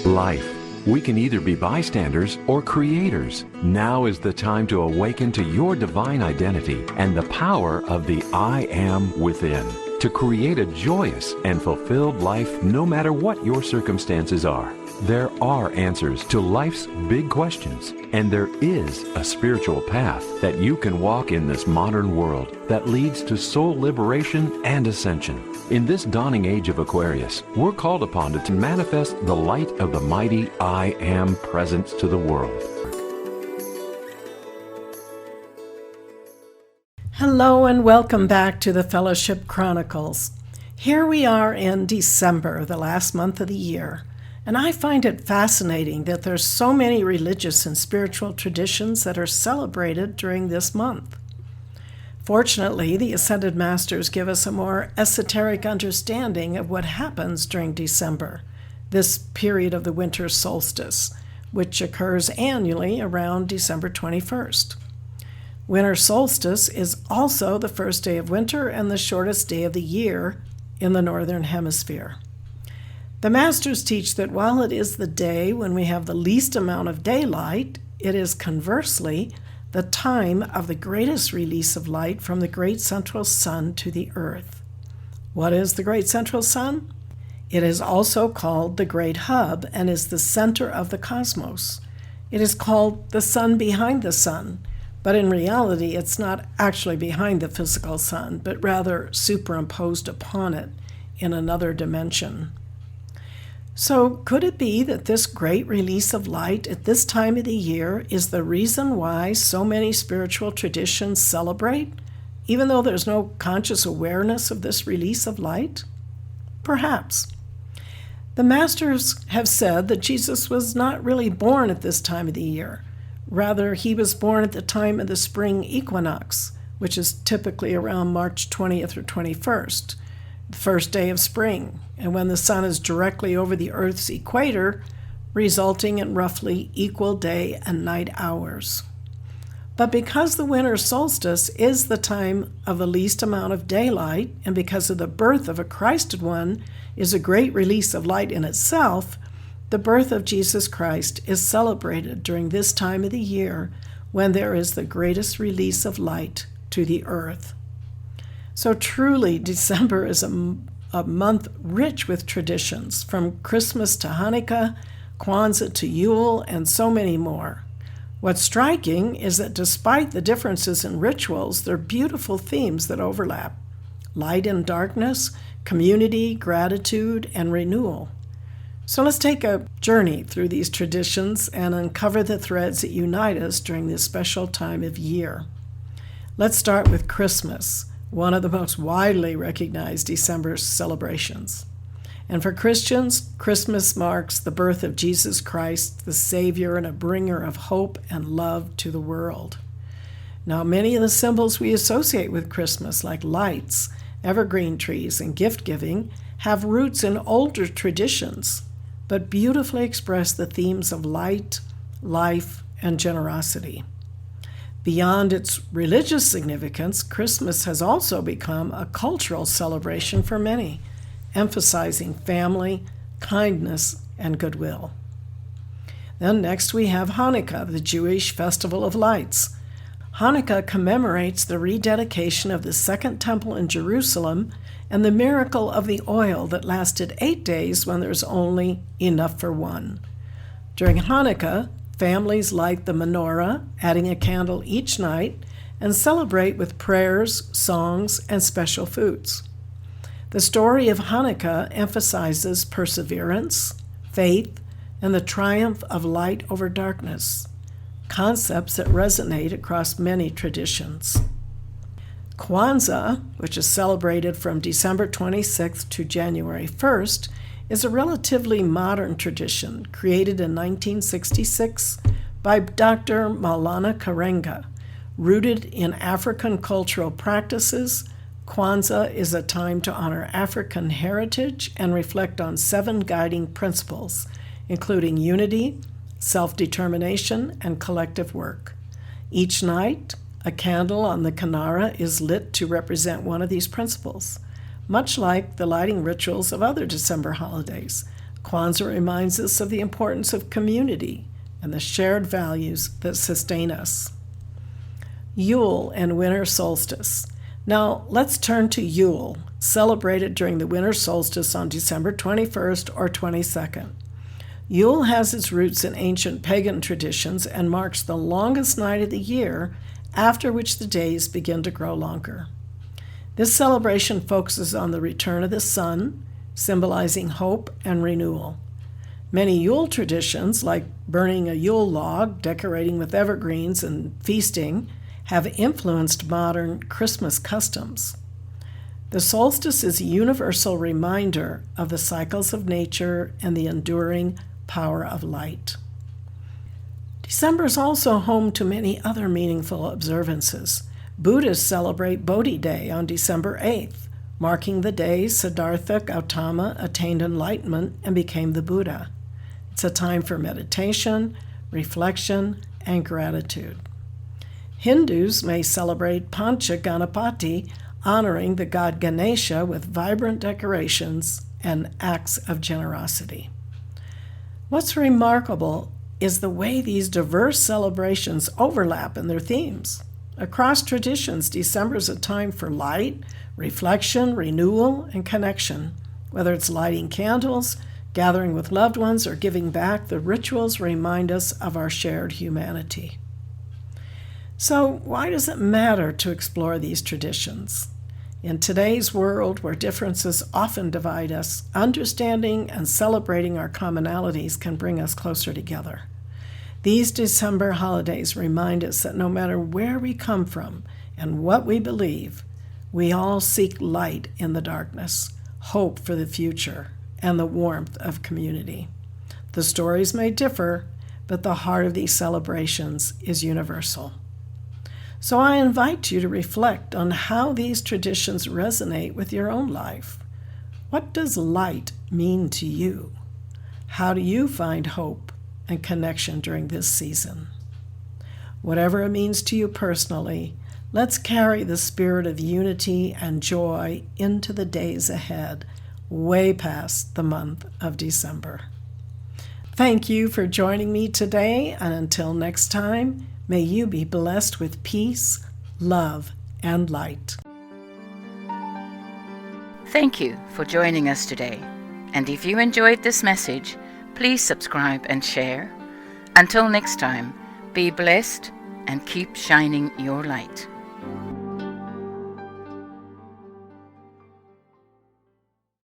Life. We can either be bystanders or creators. Now is the time to awaken to your divine identity and the power of the I Am within, to create a joyous and fulfilled life no matter what your circumstances are. There are answers to life's big questions, and there is a spiritual path that you can walk in this modern world that leads to soul liberation and ascension. In this dawning age of Aquarius, we're called upon to manifest the light of the mighty I Am presence to the world. Hello and welcome back to the Fellowship Chronicles. Here we are in December, the last month of the year. And I find it fascinating that there's so many religious and spiritual traditions that are celebrated during this month. Fortunately, the Ascended Masters give us a more esoteric understanding of what happens during December, this period of the winter solstice, which occurs annually around December 21st. Winter solstice is also the first day of winter and the shortest day of the year in the Northern Hemisphere. The Masters teach that while it is the day when we have the least amount of daylight, it is conversely the time of the greatest release of light from the great central sun to the earth. What is the great central sun? It is also called the great hub and is the center of the cosmos. It is called the sun behind the sun, but in reality it's not actually behind the physical sun, but rather superimposed upon it in another dimension. So could it be that this great release of light at this time of the year is the reason why so many spiritual traditions celebrate, even though there's no conscious awareness of this release of light? Perhaps. The Masters have said that Jesus was not really born at this time of the year. Rather, he was born at the time of the spring equinox, which is typically around March 20th or 21st. The first day of spring, and when the sun is directly over the Earth's equator, resulting in roughly equal day and night hours. But because the winter solstice is the time of the least amount of daylight, and because of the birth of a Christed One is a great release of light in itself, the birth of Jesus Christ is celebrated during this time of the year when there is the greatest release of light to the earth. So truly, December is a month rich with traditions, from Christmas to Hanukkah, Kwanzaa to Yule, and so many more. What's striking is that despite the differences in rituals, there are beautiful themes that overlap: light and darkness, community, gratitude, and renewal. So let's take a journey through these traditions and uncover the threads that unite us during this special time of year. Let's start with Christmas, one of the most widely recognized December celebrations. And for Christians, Christmas marks the birth of Jesus Christ, the Savior and a bringer of hope and love to the world. Now, many of the symbols we associate with Christmas, like lights, evergreen trees, and gift-giving, have roots in older traditions, but beautifully express the themes of light, life, and generosity. Beyond its religious significance, Christmas has also become a cultural celebration for many, emphasizing family, kindness, and goodwill. Then next we have Hanukkah, the Jewish festival of lights. Hanukkah commemorates the rededication of the Second Temple in Jerusalem and the miracle of the oil that lasted 8 days when there's only enough for one. During Hanukkah, families light the menorah, adding a candle each night, and celebrate with prayers, songs, and special foods. The story of Hanukkah emphasizes perseverance, faith, and the triumph of light over darkness, concepts that resonate across many traditions. Kwanzaa, which is celebrated from December 26th to January 1st, is a relatively modern tradition created in 1966 by Dr. Maulana Karenga. Rooted in African cultural practices, Kwanzaa is a time to honor African heritage and reflect on 7 guiding principles, including unity, self-determination, and collective work. Each night, a candle on the Kinara is lit to represent one of these principles. Much like the lighting rituals of other December holidays, Kwanzaa reminds us of the importance of community and the shared values that sustain us. Yule and winter solstice. Now, let's turn to Yule, celebrated during the winter solstice on December 21st or 22nd. Yule has its roots in ancient pagan traditions and marks the longest night of the year, after which the days begin to grow longer. This celebration focuses on the return of the sun, symbolizing hope and renewal. Many Yule traditions, like burning a Yule log, decorating with evergreens, and feasting, have influenced modern Christmas customs. The solstice is a universal reminder of the cycles of nature and the enduring power of light. December is also home to many other meaningful observances. Buddhists celebrate Bodhi Day on December 8th, marking the day Siddhartha Gautama attained enlightenment and became the Buddha. It's a time for meditation, reflection, and gratitude. Hindus may celebrate Pancha Ganapati, honoring the god Ganesha with vibrant decorations and acts of generosity. What's remarkable is the way these diverse celebrations overlap in their themes. Across traditions, December is a time for light, reflection, renewal, and connection. Whether it's lighting candles, gathering with loved ones, or giving back, the rituals remind us of our shared humanity. So, why does it matter to explore these traditions? In today's world, where differences often divide us, understanding and celebrating our commonalities can bring us closer together. These December holidays remind us that no matter where we come from and what we believe, we all seek light in the darkness, hope for the future, and the warmth of community. The stories may differ, but the heart of these celebrations is universal. So I invite you to reflect on how these traditions resonate with your own life. What does light mean to you? How do you find hope and connection during this season? Whatever it means to you personally, let's carry the spirit of unity and joy into the days ahead, way past the month of December. Thank you for joining me today, and until next time, may you be blessed with peace, love, and light. Thank you for joining us today. And if you enjoyed this message, please subscribe and share. Until next time, be blessed and keep shining your light.